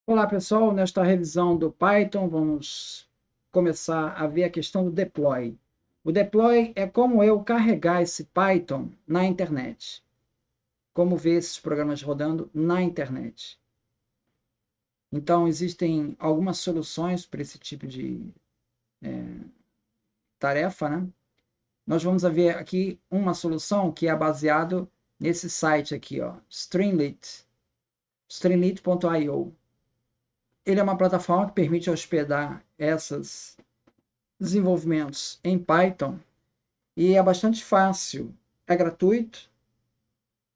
Olá, pessoal. Nesta revisão do Python, vamos começar a ver a questão do deploy. O deploy é como eu carregar esse Python na internet. Como ver esses programas rodando na internet. Então, existem algumas soluções para esse tipo de tarefa, né? Nós vamos ver aqui uma solução que é baseado nesse site aqui, ó, Streamlit, streamlit.io. Ele é uma plataforma que permite hospedar esses desenvolvimentos em Python e é bastante fácil. É gratuito.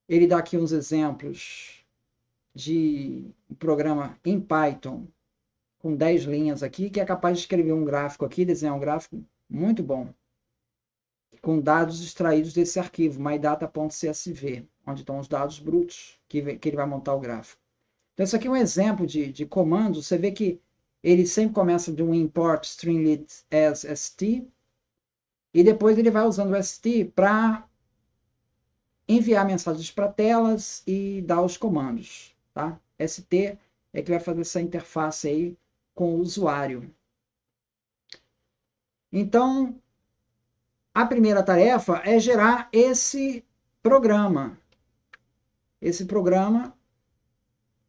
Ele dá aqui uns exemplos de um programa em Python com 10 linhas aqui, que é capaz de escrever um gráfico aqui, desenhar um gráfico muito bom, com dados extraídos desse arquivo, mydata.csv, onde estão os dados brutos que ele vai montar o gráfico. Então, isso aqui é um exemplo de comando. Você vê que ele sempre começa de um import stringlet as st, e depois ele vai usando o st para enviar mensagens para telas e dar os comandos, tá? ST é que vai fazer essa interface aí com o usuário. Então, a primeira tarefa é gerar esse programa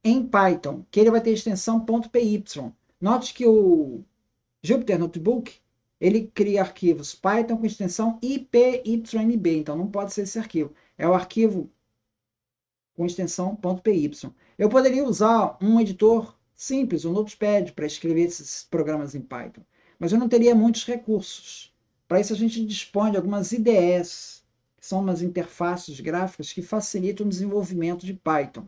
em Python, que ele vai ter extensão .py. Note que o Jupyter Notebook, ele cria arquivos Python com extensão IPYNB, então não pode ser esse arquivo. É o arquivo com extensão .py. Eu poderia usar um editor simples, o Notepad, para escrever esses programas em Python, mas eu não teria muitos recursos. Para isso a gente dispõe de algumas IDEs, que são umas interfaces gráficas que facilitam o desenvolvimento de Python.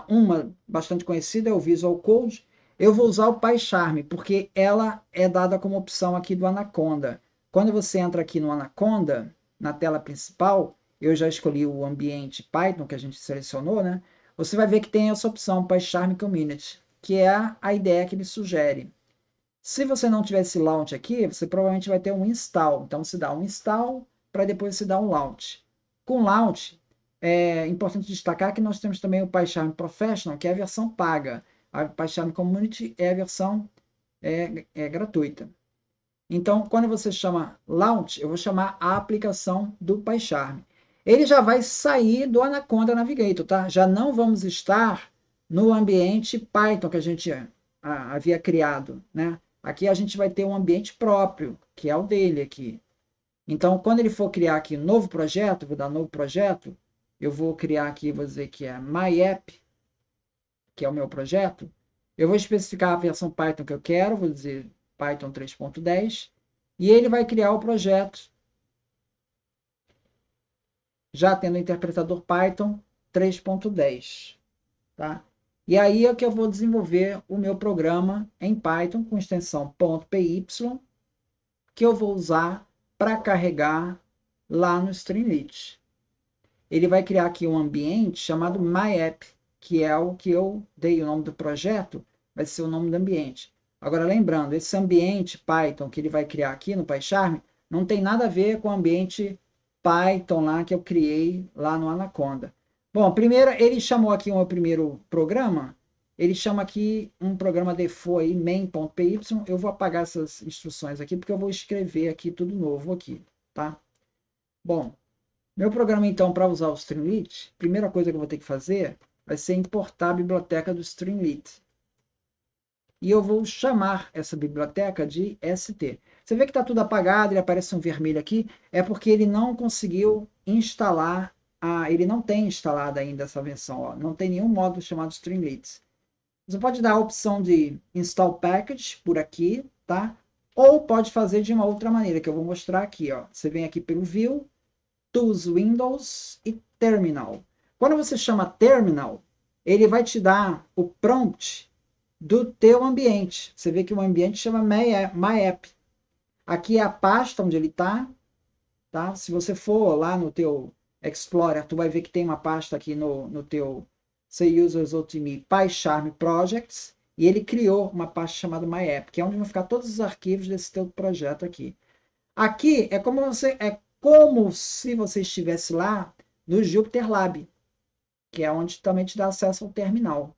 Uma bastante conhecida é o Visual Code. Eu vou usar o PyCharm, porque ela é dada como opção aqui do Anaconda. Quando você entra aqui no Anaconda, na tela principal, eu já escolhi o ambiente Python que a gente selecionou, né? Você vai ver que tem essa opção PyCharm Community, que é a ideia que ele sugere. Se você não tiver esse launch aqui, você provavelmente vai ter um install. Então, se dá um install para depois se dar um launch. Com launch, é importante destacar que nós temos também o PyCharm Professional, que é a versão paga. A PyCharm Community é a versão gratuita. Então, quando você chama launch, eu vou chamar a aplicação do PyCharm. Ele já vai sair do Anaconda Navigator, tá? Já não vamos estar no ambiente Python que a gente havia criado, né? Aqui a gente vai ter um ambiente próprio, que é o dele aqui. Então, quando ele for criar aqui um novo projeto, vou dar novo projeto, eu vou criar aqui, vou dizer que é MyApp, que é o meu projeto. Eu vou especificar a versão Python que eu quero, vou dizer Python 3.10, e ele vai criar o projeto já tendo o interpretador Python 3.10, tá? E aí é que eu vou desenvolver o meu programa em Python com extensão .py, que eu vou usar para carregar lá no Streamlit. Ele vai criar aqui um ambiente chamado MyApp, que é o que eu dei o nome do projeto, vai ser o nome do ambiente. Agora, lembrando, esse ambiente Python que ele vai criar aqui no PyCharm não tem nada a ver com o ambiente Python lá que eu criei lá no Anaconda. Bom, primeiro ele chamou aqui o meu primeiro programa, ele chama aqui um programa default aí, main.py. Eu vou apagar essas instruções aqui porque eu vou escrever aqui tudo novo aqui, tá? Bom, meu programa, então, para usar o Streamlit, a primeira coisa que eu vou ter que fazer vai ser importar a biblioteca do Streamlit. E eu vou chamar essa biblioteca de ST. Você vê que está tudo apagado, ele aparece um vermelho aqui, é porque ele não conseguiu instalar, ele não tem instalado ainda essa versão, ó, não tem nenhum módulo chamado Streamlit. Você pode dar a opção de Install Package por aqui, tá? Ou pode fazer de uma outra maneira, que eu vou mostrar aqui, ó. Você vem aqui pelo View, Tools Windows e Terminal. Quando você chama Terminal, ele vai te dar o prompt do teu ambiente. Você vê que o ambiente chama MyApp. Aqui é a pasta onde ele está, tá? Se você for lá no teu Explorer, tu vai ver que tem uma pasta aqui no teu Say Users OTME PyCharm Projects, e ele criou uma pasta chamada MyApp, que é onde vão ficar todos os arquivos desse teu projeto aqui. Aqui é como se você estivesse lá no Jupyter Lab, que é onde também te dá acesso ao terminal.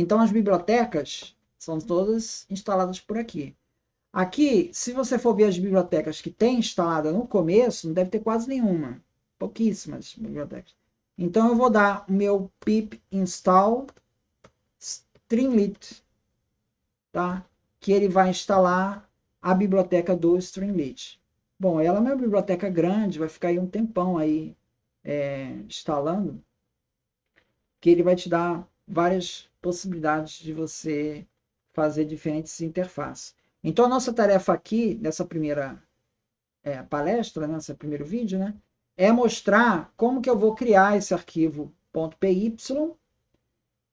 Então, as bibliotecas são todas instaladas por aqui. Aqui, se você for ver as bibliotecas que tem instalada no começo, não deve ter quase nenhuma. Pouquíssimas bibliotecas. Então, eu vou dar o meu pip install Streamlit, tá? Que ele vai instalar a biblioteca do Streamlit. Bom, ela é uma biblioteca grande, vai ficar aí um tempão aí instalando, que ele vai te dar várias possibilidades de você fazer diferentes interfaces. Então, a nossa tarefa aqui, nessa primeira palestra, nesse primeiro vídeo, né, é mostrar como que eu vou criar esse arquivo .py,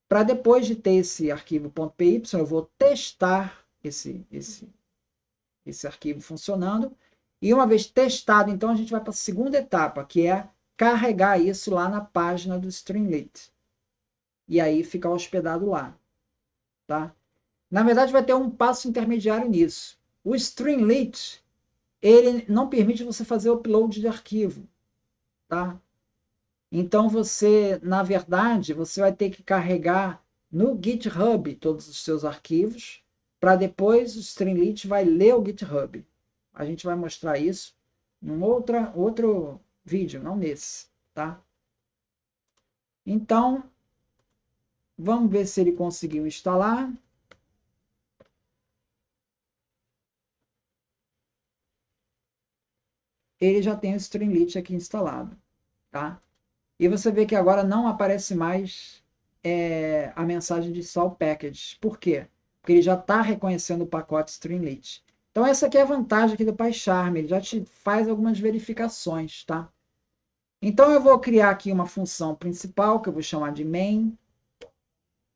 para depois de ter esse arquivo .py, eu vou testar esse arquivo funcionando, e uma vez testado, então a gente vai para a segunda etapa, que é carregar isso lá na página do Streamlit. E aí fica hospedado lá. Tá? Na verdade, vai ter um passo intermediário nisso. O Streamlit, ele não permite você fazer upload de arquivo. Tá? Então, você, na verdade, você vai ter que carregar no GitHub todos os seus arquivos, para depois o Streamlit vai ler o GitHub. A gente vai mostrar isso num outro vídeo, não nesse. Tá? Então, vamos ver se ele conseguiu instalar. Ele já tem o Streamlit aqui instalado. Tá? E você vê que agora não aparece mais a mensagem de install package. Por quê? Porque ele já está reconhecendo o pacote Streamlit. Então essa aqui é a vantagem aqui do PyCharm, ele já te faz algumas verificações, tá? Então eu vou criar aqui uma função principal, que eu vou chamar de main,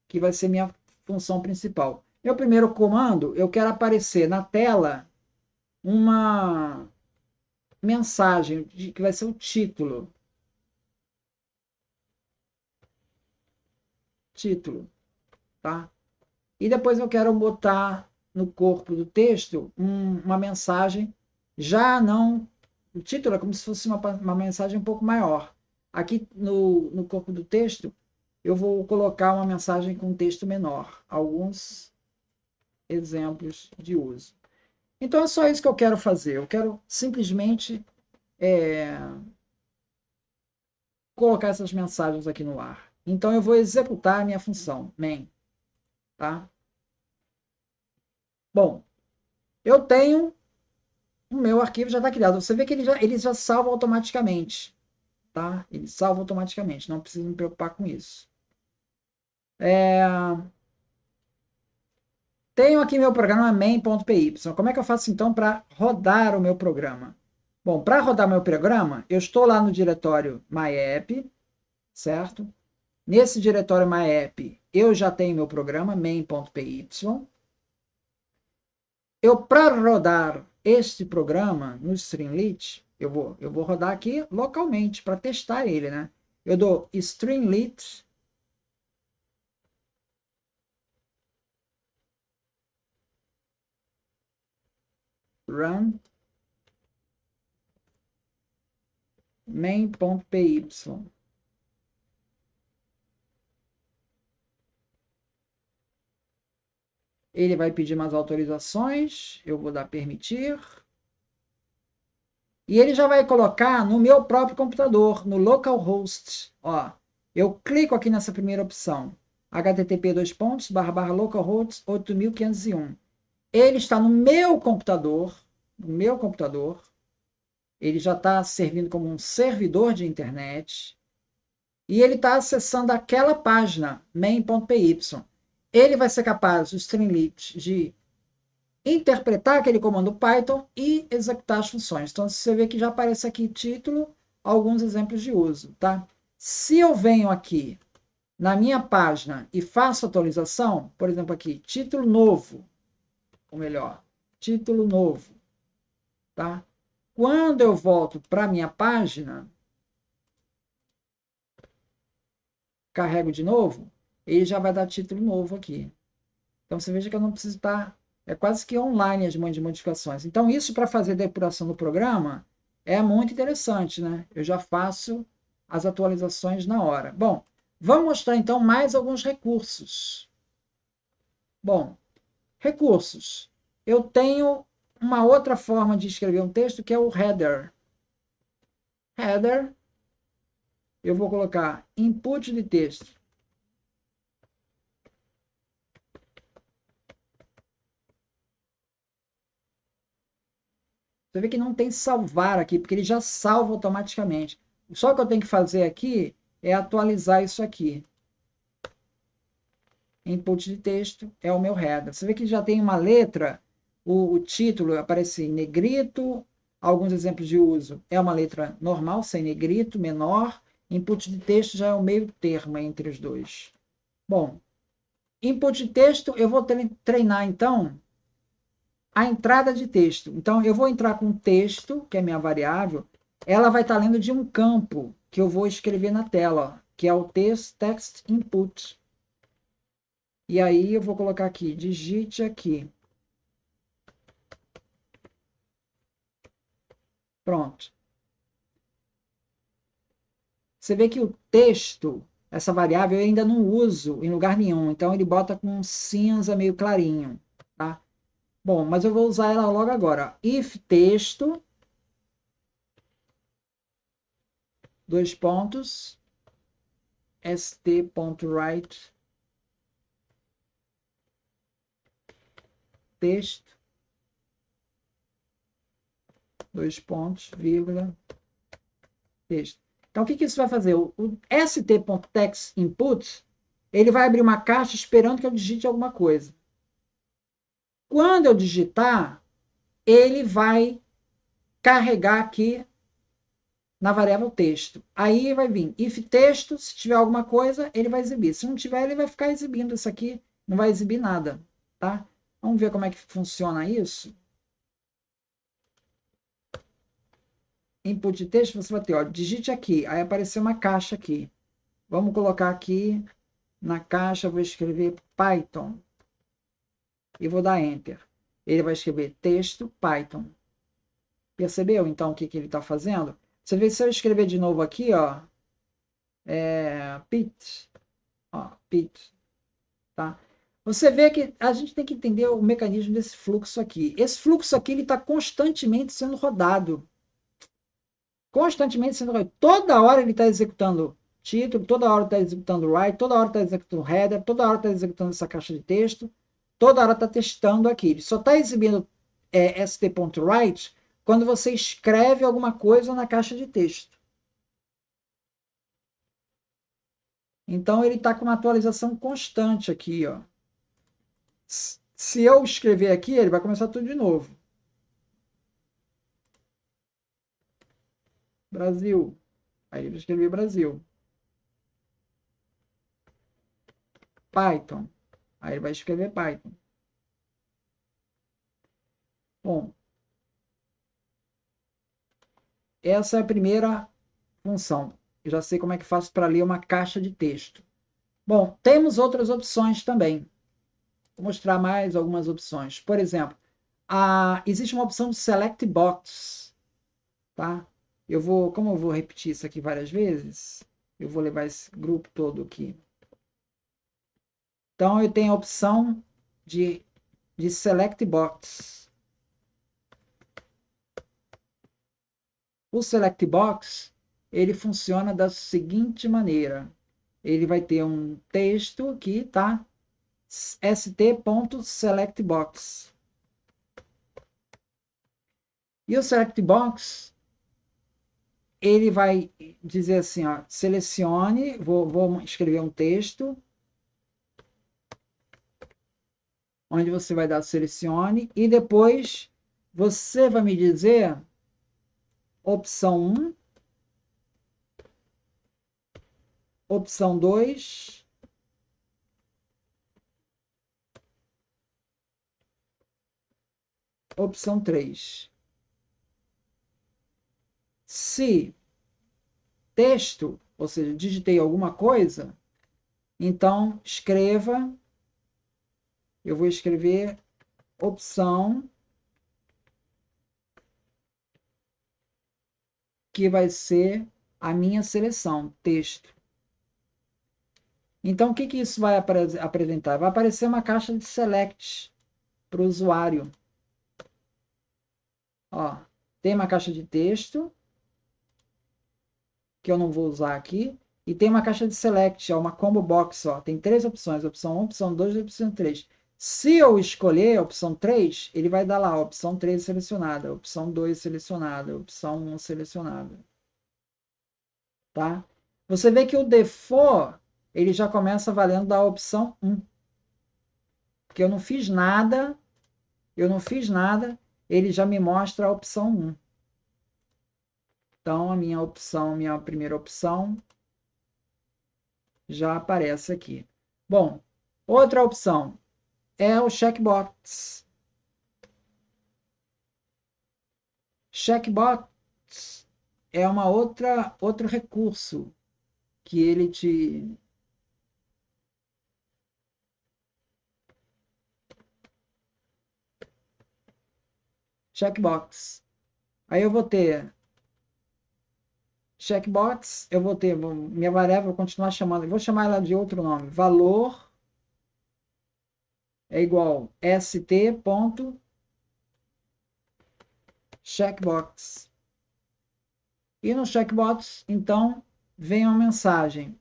que vai ser minha função principal. Meu primeiro comando, eu quero aparecer na tela uma mensagem, que vai ser o título. Tá? E depois eu quero botar no corpo do texto uma mensagem, já não... O título é como se fosse uma mensagem um pouco maior. Aqui no corpo do texto, eu vou colocar uma mensagem com texto menor. Alguns exemplos de uso. Então é só isso que eu quero fazer. Eu quero simplesmente colocar essas mensagens aqui no ar. Então eu vou executar a minha função, main. Tá? Bom, eu tenho o meu arquivo já está criado. Você vê que ele já salva automaticamente. Tá? Ele salva automaticamente, não precisa me preocupar com isso. Tenho aqui meu programa main.py. Como é que eu faço então para rodar o meu programa? Bom, para rodar meu programa, eu estou lá no diretório myapp, certo? Nesse diretório myapp, eu já tenho meu programa main.py. Para rodar este programa no Streamlit, eu vou rodar aqui localmente para testar ele, né? Eu dou Streamlit run main.py. Ele vai pedir mais autorizações, eu vou dar permitir. E ele já vai colocar no meu próprio computador, no localhost. Ó, eu clico aqui nessa primeira opção, http://localhost 8501. Ele está no meu computador, ele já está servindo como um servidor de internet, e ele está acessando aquela página, main.py. Ele vai ser capaz, o Streamlit, de interpretar aquele comando Python e executar as funções. Então, você vê que já aparece aqui título, alguns exemplos de uso. Tá? Se eu venho aqui na minha página e faço atualização, por exemplo aqui, título novo, ou melhor, título novo. Tá? Quando eu volto para a minha página, carrego de novo, ele já vai dar título novo aqui. Então, você veja que eu não preciso estar... É quase que online as modificações. Então, isso para fazer depuração do programa é muito interessante, né? Eu já faço as atualizações na hora. Bom, vamos mostrar então mais alguns recursos. Bom, recursos. Eu tenho uma outra forma de escrever um texto que é o header. Header, eu vou colocar input de texto. Você vê que não tem salvar aqui, porque ele já salva automaticamente. Só o que eu tenho que fazer aqui é atualizar isso aqui. Input de texto é o meu header. Você vê que já tem uma letra, o título aparece em negrito, alguns exemplos de uso. É uma letra normal, sem negrito, menor. Input de texto já é o meio termo entre os dois. Bom, input de texto, eu vou treinar, então, a entrada de texto. Então, eu vou entrar com texto, que é minha variável, ela vai estar lendo de um campo que eu vou escrever na tela, que é o text input. E aí eu vou colocar aqui, digite aqui. Pronto. Você vê que o texto, essa variável, eu ainda não uso em lugar nenhum. Então, ele bota com um cinza meio clarinho. Tá? Bom, mas eu vou usar ela logo agora. If texto, dois pontos, st.write texto, dois pontos, vírgula, texto. Então, o que isso vai fazer? O st.textInput, ele vai abrir uma caixa esperando que eu digite alguma coisa. Quando eu digitar, ele vai carregar aqui na variável texto. Aí vai vir if texto, se tiver alguma coisa, ele vai exibir. Se não tiver, ele vai ficar exibindo isso aqui, não vai exibir nada, tá? Vamos ver como é que funciona isso. Input de texto, você vai ter, ó, digite aqui, aí apareceu uma caixa aqui. Vamos colocar aqui na caixa, vou escrever Python e vou dar Enter. Ele vai escrever texto Python. Percebeu, então, o que ele está fazendo? Você vê, se eu escrever de novo aqui, ó, Pit, ó, Pit, tá? Você vê que a gente tem que entender o mecanismo desse fluxo aqui. Esse fluxo aqui ele está constantemente sendo rodado. Constantemente sendo rodado. Toda hora ele está executando título, toda hora está executando write, toda hora está executando header, toda hora está executando essa caixa de texto, toda hora está testando aqui. Ele só está exibindo st.write quando você escreve alguma coisa na caixa de texto. Então ele está com uma atualização constante aqui, ó. Se eu escrever aqui, ele vai começar tudo de novo. Brasil. Aí ele escreveu Brasil. Python. Aí ele vai escrever Python. Bom, essa é a primeira função. Eu já sei como é que faço para ler uma caixa de texto. Bom, temos outras opções também. Vou mostrar mais algumas opções. Por exemplo, existe uma opção de Select Box. Tá? Como eu vou repetir isso aqui várias vezes, eu vou levar esse grupo todo aqui. Então, eu tenho a opção de Select Box. O Select Box, ele funciona da seguinte maneira. Ele vai ter um texto aqui, tá? st.selectbox. E o Select Box, ele vai dizer assim, ó, selecione, vou escrever um texto, onde você vai dar selecione, e depois você vai me dizer opção 1, opção 2, opção 3. Se texto, ou seja, digitei alguma coisa, então escreva, eu vou escrever opção, que vai ser a minha seleção, texto. Então, o que isso vai apresentar? Vai aparecer uma caixa de select para o usuário. Ó, tem uma caixa de texto, que eu não vou usar aqui, e tem uma caixa de select, ó, uma combo box. Ó, tem 3 opções, opção 1, opção 2 e opção 3. Se eu escolher a opção 3, ele vai dar lá, ó, opção 3 selecionada, opção 2 selecionada, opção 1 selecionada. Tá? Você vê que o default, ele já começa valendo da opção 1. Porque eu não fiz nada, ele já me mostra a opção 1. Então, a minha opção, minha primeira opção, já aparece aqui. Bom, outra opção é o checkbox. Checkbox é outro recurso que ele te... Checkbox. Aí eu vou ter checkbox, eu vou ter, minha variável, vou continuar chamando, vou chamar ela de outro nome. Valor é igual st.checkbox. E no checkbox, então, vem uma mensagem.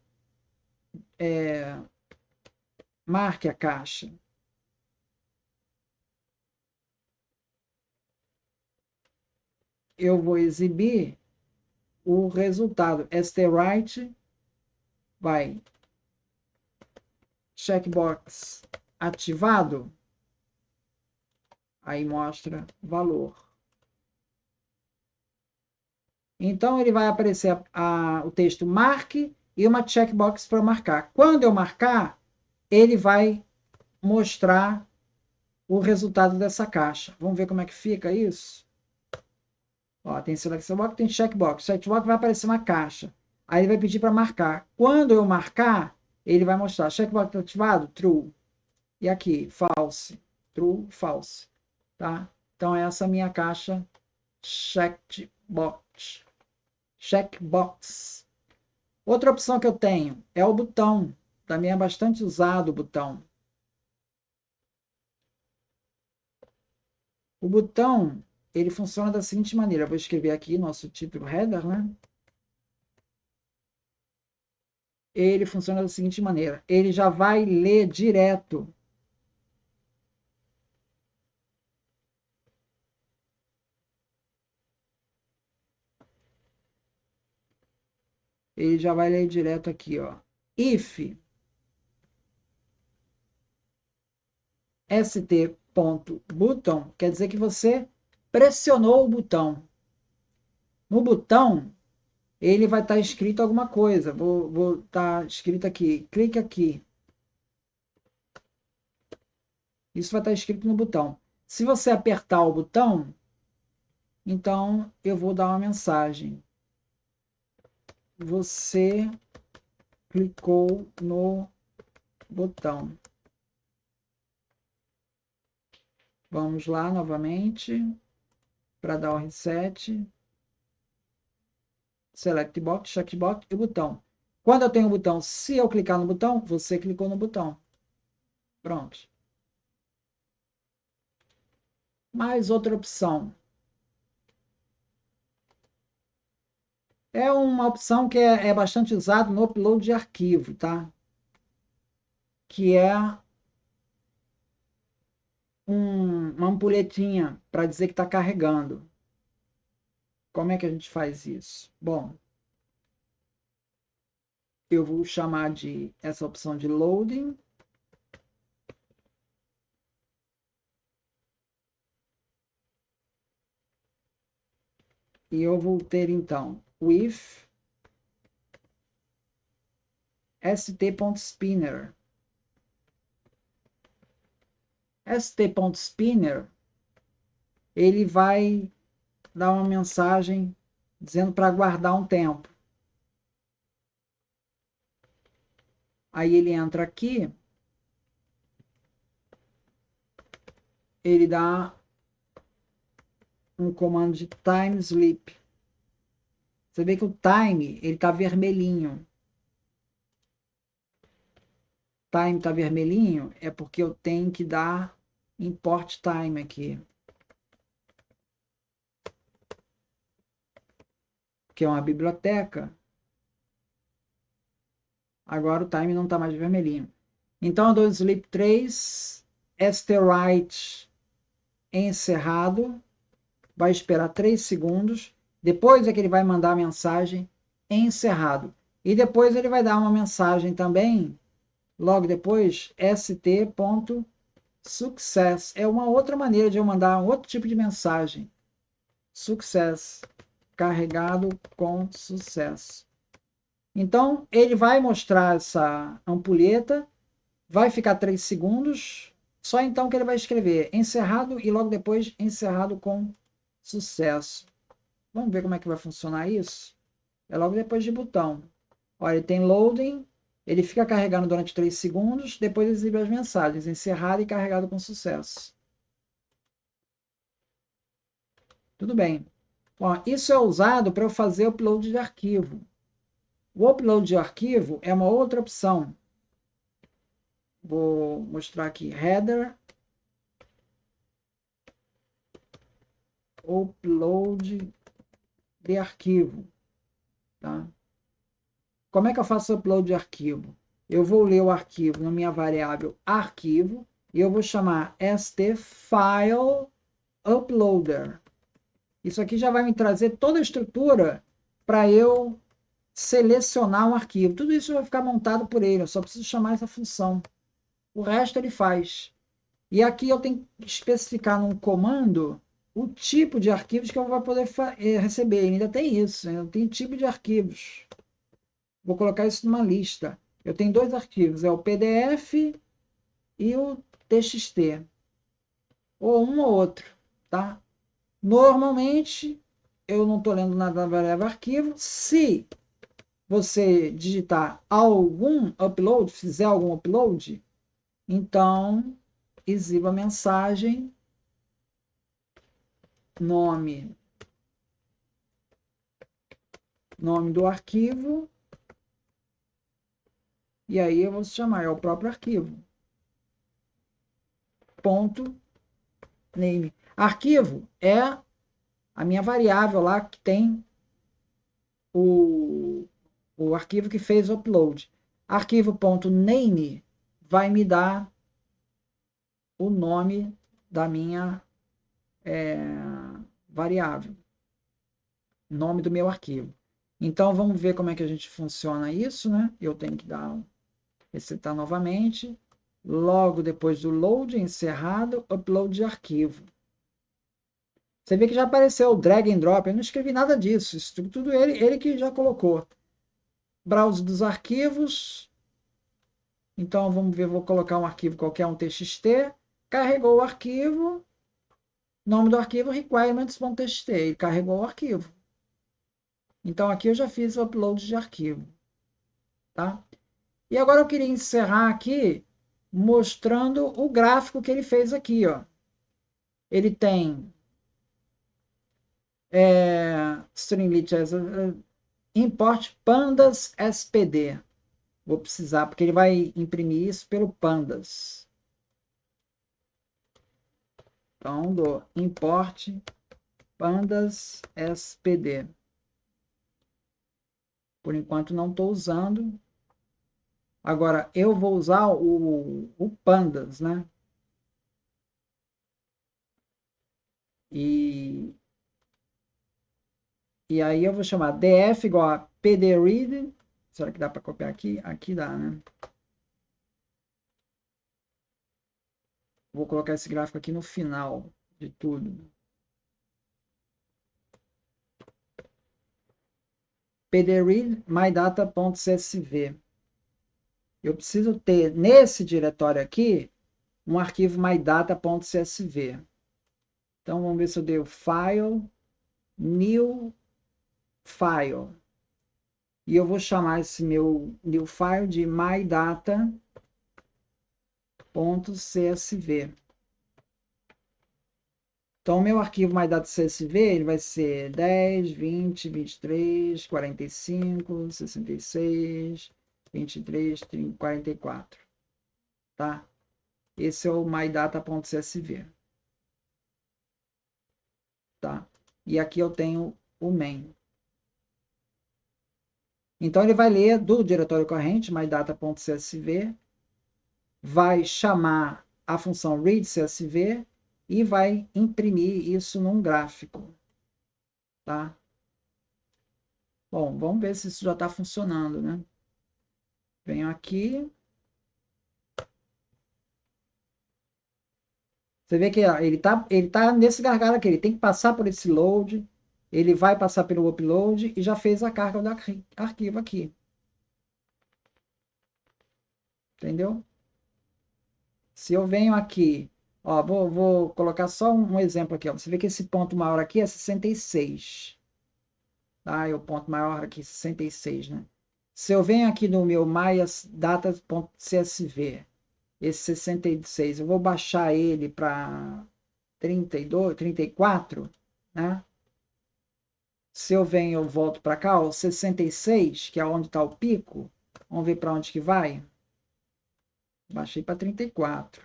Marque a caixa. Eu vou exibir o resultado. Right vai checkbox ativado, aí mostra valor. Então, ele vai aparecer o texto marque e uma checkbox para marcar. Quando eu marcar, ele vai mostrar o resultado dessa caixa. Vamos ver como é que fica isso? Ó, tem selection box, tem checkbox. Checkbox vai aparecer uma caixa. Aí ele vai pedir para marcar. Quando eu marcar, ele vai mostrar checkbox ativado, true. E aqui, false. True, false. Tá? Então, essa é a minha caixa checkbox. Checkbox. Outra opção que eu tenho é o botão. Também é bastante usado o botão. O botão, ele funciona da seguinte maneira. Eu vou escrever aqui nosso título header, né? Ele funciona da seguinte maneira. Ele já vai ler direto. Ele já vai ler direto aqui, ó. If st.button quer dizer que você pressionou o botão. No botão, ele vai estar escrito alguma coisa. Vou estar escrito aqui. Clique aqui. Isso vai estar escrito no botão. Se você apertar o botão, então eu vou dar uma mensagem. Você clicou no botão. Vamos lá novamente para dar o reset. Select box, checkbox e botão. Quando eu tenho o botão, se eu clicar no botão, você clicou no botão. Pronto. Mais outra opção. É uma opção que é bastante usada no upload de arquivo, tá? Que é uma ampulhetinha para dizer que está carregando. Como é que a gente faz isso? Bom, eu vou chamar de essa opção de loading. E eu vou ter, então, with st.spinner. st.spinner, ele vai dar uma mensagem dizendo para aguardar um tempo. Aí ele entra aqui, ele dá um comando de time sleep. Você vê que o time ele está vermelhinho. time está vermelhinho, é porque eu tenho que dar import time aqui. Que é uma biblioteca. Agora o time não está mais vermelhinho. Então eu dou sleep 3, STWrite encerrado, vai esperar 3 segundos, depois é que ele vai mandar a mensagem encerrado. E depois ele vai dar uma mensagem também, logo depois, st.success. É uma outra maneira de eu mandar um outro tipo de mensagem. Success, carregado com sucesso. Então, ele vai mostrar essa ampulheta, vai ficar 3 segundos, só então que ele vai escrever encerrado e logo depois encerrado com sucesso. Vamos ver como é que vai funcionar isso? É logo depois de botão. Olha, ele tem loading, ele fica carregando durante 3 segundos, depois exibe as mensagens, encerrado e carregado com sucesso. Tudo bem. Bom, isso é usado para eu fazer upload de arquivo. O upload de arquivo é uma outra opção. Vou mostrar aqui, header, upload de arquivo. Tá? Como é que eu faço upload de arquivo? Eu vou ler o arquivo na minha variável arquivo e eu vou chamar stFileUploader. Isso aqui já vai me trazer toda a estrutura para eu selecionar um arquivo. Tudo isso vai ficar montado por ele, eu só preciso chamar essa função. O resto ele faz. E aqui eu tenho que especificar num comando o tipo de arquivos que eu vou poder receber. Ainda tem isso, ainda tem tipo de arquivos. Vou colocar isso numa lista. Eu tenho 2 arquivos, é o PDF e o TXT. Ou um ou outro, tá? Normalmente, eu não estou lendo nada na variável arquivo. Se você digitar algum upload, fizer algum upload, então exiba a mensagem, nome do arquivo, e aí eu vou chamar, é o próprio arquivo. Ponto name. Arquivo é a minha variável lá que tem o arquivo que fez o upload. Arquivo.name vai me dar o nome da minha variável, nome do meu arquivo. Então vamos ver como é que a gente funciona isso, né? Eu tenho que dar resetar novamente. Logo depois do load encerrado, upload de arquivo. Você vê que já apareceu o drag and drop. Eu não escrevi nada disso. Isso tudo ele que já colocou. Browse dos arquivos. Então vamos ver, vou colocar um arquivo qualquer, um txt. Carregou o arquivo. Nome do arquivo requirements.txt. Ele carregou o arquivo. Então aqui eu já fiz o upload de arquivo. Tá? E agora eu queria encerrar aqui mostrando o gráfico que ele fez aqui. Ó. Ele tem Stringlit import pandas spd. Vou precisar, porque ele vai imprimir isso pelo pandas. Então, do import pandas spd. Por enquanto não estou usando. Agora, eu vou usar o pandas, né? E aí eu vou chamar df igual a pdread. Será que dá para copiar aqui? Aqui dá, né? Vou colocar esse gráfico aqui no final de tudo. pdread mydata.csv. Eu preciso ter nesse diretório aqui um arquivo mydata.csv. Então vamos ver se eu dei o file, new file. E eu vou chamar esse meu new file de mydata.csv. Então, o meu arquivo mydata.csv ele vai ser 10, 20, 23, 45, 66, 23, 30, 44. tá? Esse é o mydata.csv, tá? E aqui eu tenho o main. Então, ele vai ler do diretório corrente, mydata.csv, vai chamar a função readCSV e vai imprimir isso num gráfico, tá? Bom, vamos ver se isso já está funcionando, né? Venho aqui. Você vê que ele tá nesse gargalo aqui, ele tem que passar por esse load, ele vai passar pelo upload e já fez a carga do arquivo aqui. Entendeu? Se eu venho aqui, ó, vou colocar só um exemplo aqui, ó. Você vê que esse ponto maior aqui é 66. Tá? E o ponto maior aqui, 66, né? Se eu venho aqui no meu maiasdata.csv, esse 66, eu vou baixar ele para 32, 34, né? Se eu venho, eu volto para cá, o 66, que é onde está o pico. Vamos ver para onde que vai? Baixei para 34.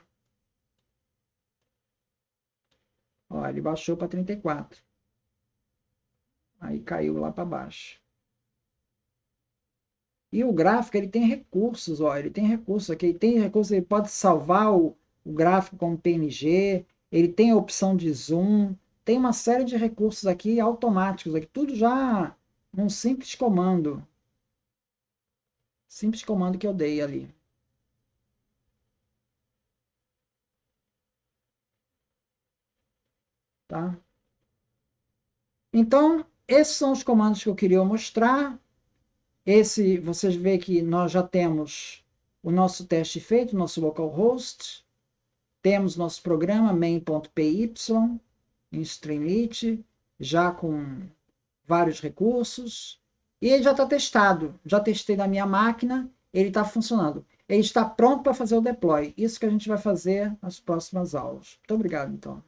Ó, ele baixou para 34. Aí caiu lá para baixo. E o gráfico, ele tem recursos, ó, ele tem recursos aqui, ele pode salvar o gráfico como PNG, ele tem a opção de zoom, tem uma série de recursos aqui automáticos, aqui, tudo já num simples comando que eu dei ali. Tá? Então, esses são os comandos que eu queria mostrar. Vocês veem que nós já temos o nosso teste feito, nosso localhost, temos nosso programa main.py em Streamlit, já com vários recursos, e ele já está testado. Já testei na minha máquina, ele está funcionando. Ele está pronto para fazer o deploy. Isso que a gente vai fazer nas próximas aulas. Muito obrigado, então.